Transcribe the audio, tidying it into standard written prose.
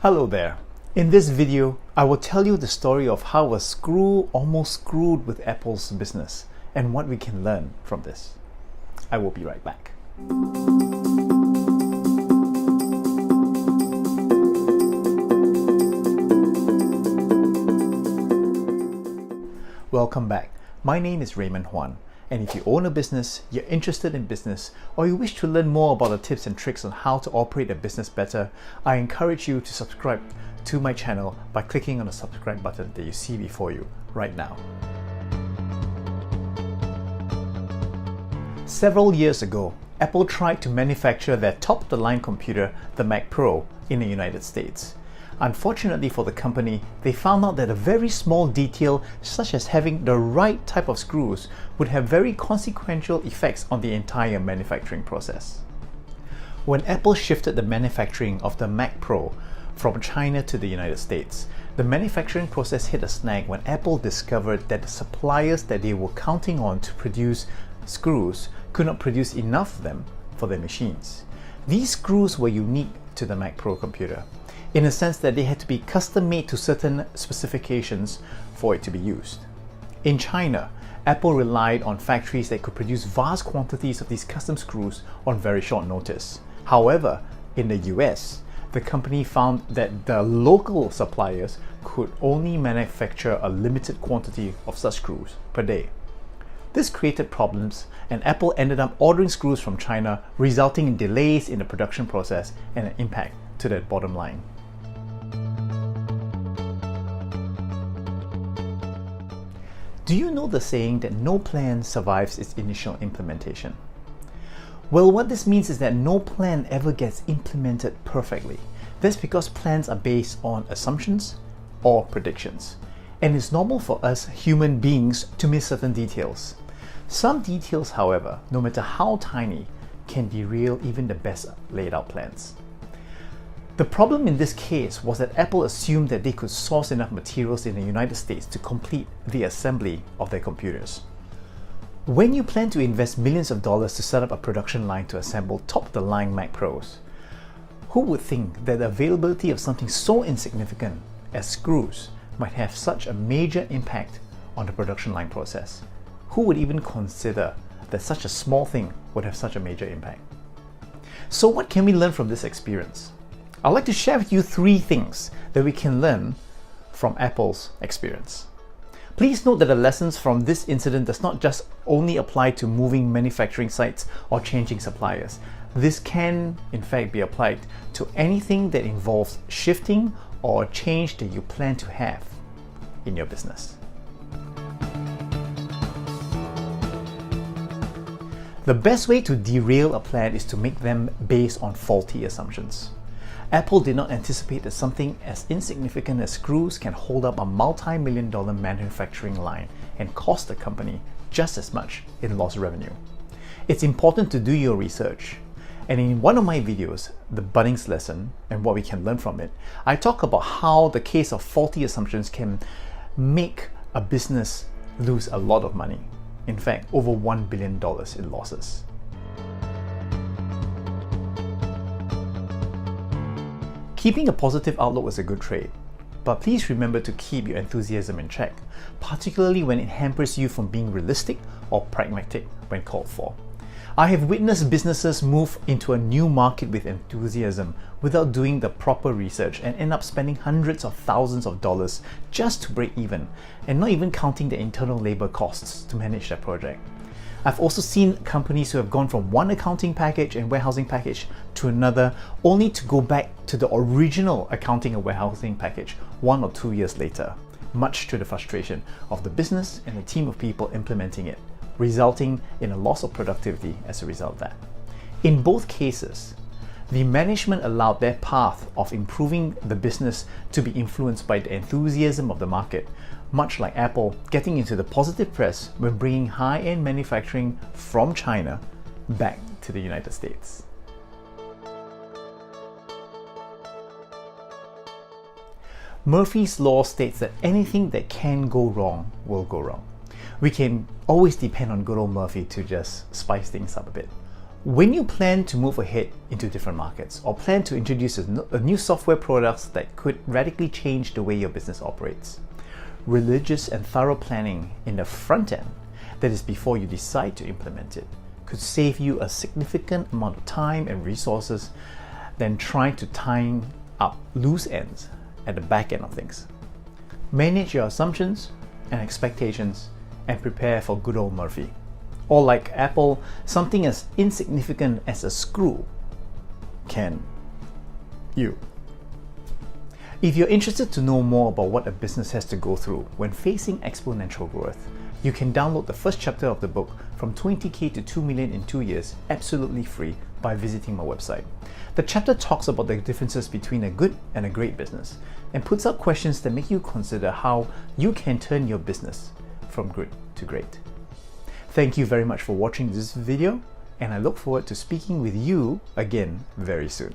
Hello there. In this video, I will tell you the story of how a screw almost screwed with Apple's business and what we can learn from this. I will be right back. Welcome back. My name is Raymond Huan, and if you own a business, you're interested in business, or you wish to learn more about the tips and tricks on how to operate a business better, I encourage you to subscribe to my channel by clicking on the subscribe button that you see before you right now. Several years ago, Apple tried to manufacture their top-of-the-line computer, the Mac Pro, in the United States. Unfortunately for the company, they found out that a very small detail, such as having the right type of screws, would have very consequential effects on the entire manufacturing process. When Apple shifted the manufacturing of the Mac Pro from China to the United States, the manufacturing process hit a snag when Apple discovered that the suppliers that they were counting on to produce screws could not produce enough of them for their machines. These screws were unique to the Mac Pro computer, in a sense that they had to be custom made to certain specifications for it to be used. In China, Apple relied on factories that could produce vast quantities of these custom screws on very short notice. However, in the US, the company found that the local suppliers could only manufacture a limited quantity of such screws per day. This created problems, and Apple ended up ordering screws from China, resulting in delays in the production process and an impact to their bottom line. Do you know the saying that no plan survives its initial implementation? Well, what this means is that no plan ever gets implemented perfectly. That's because plans are based on assumptions or predictions. And it's normal for us human beings to miss certain details. Some details, however, no matter how tiny, can derail even the best laid out plans. The problem in this case was that Apple assumed that they could source enough materials in the United States to complete the assembly of their computers. When you plan to invest millions of dollars to set up a production line to assemble top-of-the-line Mac Pros, who would think that the availability of something so insignificant as screws might have such a major impact on the production line process? Who would even consider that such a small thing would have such a major impact? So what can we learn from this experience? I'd like to share with you 3 things that we can learn from Apple's experience. Please note that the lessons from this incident does not just only apply to moving manufacturing sites or changing suppliers. This can, in fact, be applied to anything that involves shifting or a change that you plan to have in your business. The best way to derail a plan is to make them based on faulty assumptions. Apple did not anticipate that something as insignificant as screws can hold up a multi-million-dollar manufacturing line and cost the company just as much in lost revenue. It's important to do your research. And in one of my videos, the Bunnings lesson and what we can learn from it, I talk about how the case of faulty assumptions can make a business lose a lot of money. In fact, over $1 billion in losses. Keeping a positive outlook is a good trait, but please remember to keep your enthusiasm in check, particularly when it hampers you from being realistic or pragmatic when called for. I have witnessed businesses move into a new market with enthusiasm without doing the proper research and end up spending hundreds of thousands of dollars just to break even, and not even counting the internal labor costs to manage their project. I've also seen companies who have gone from one accounting package and warehousing package to another, only to go back to the original accounting and warehousing package 1 or 2 years later, much to the frustration of the business and the team of people implementing it, resulting in a loss of productivity as a result of that. In both cases, the management allowed their path of improving the business to be influenced by the enthusiasm of the market, much like Apple getting into the positive press when bringing high-end manufacturing from China back to the United States. Murphy's Law states that anything that can go wrong will go wrong. We can always depend on good old Murphy to just spice things up a bit. When you plan to move ahead into different markets or plan to introduce a new software products that could radically change the way your business operates, religious and thorough planning in the front end, that is before you decide to implement it, could save you a significant amount of time and resources than trying to tie up loose ends at the back end of things. Manage your assumptions and expectations and prepare for good old Murphy. Or like Apple, something as insignificant as a screw can you. If you're interested to know more about what a business has to go through when facing exponential growth, you can download the first chapter of the book, From 20K to 2 million in 2 years, absolutely free by visiting my website. The chapter talks about the differences between a good and a great business and puts up questions that make you consider how you can turn your business from good to great. Thank you very much for watching this video, and I look forward to speaking with you again very soon.